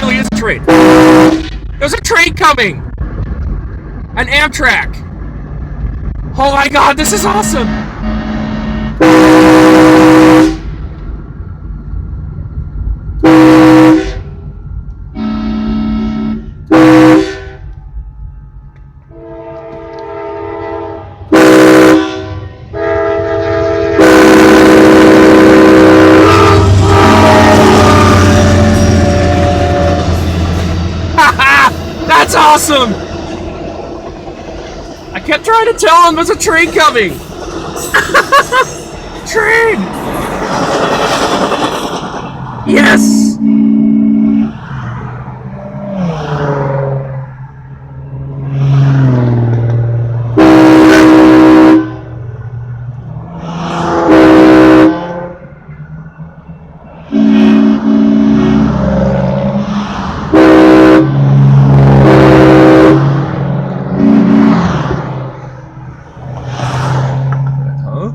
really is a train. There's a train coming! An Amtrak! Oh my god, this is awesome! That's awesome! I kept trying to tell him there's a train coming! Train! Yes! Huh?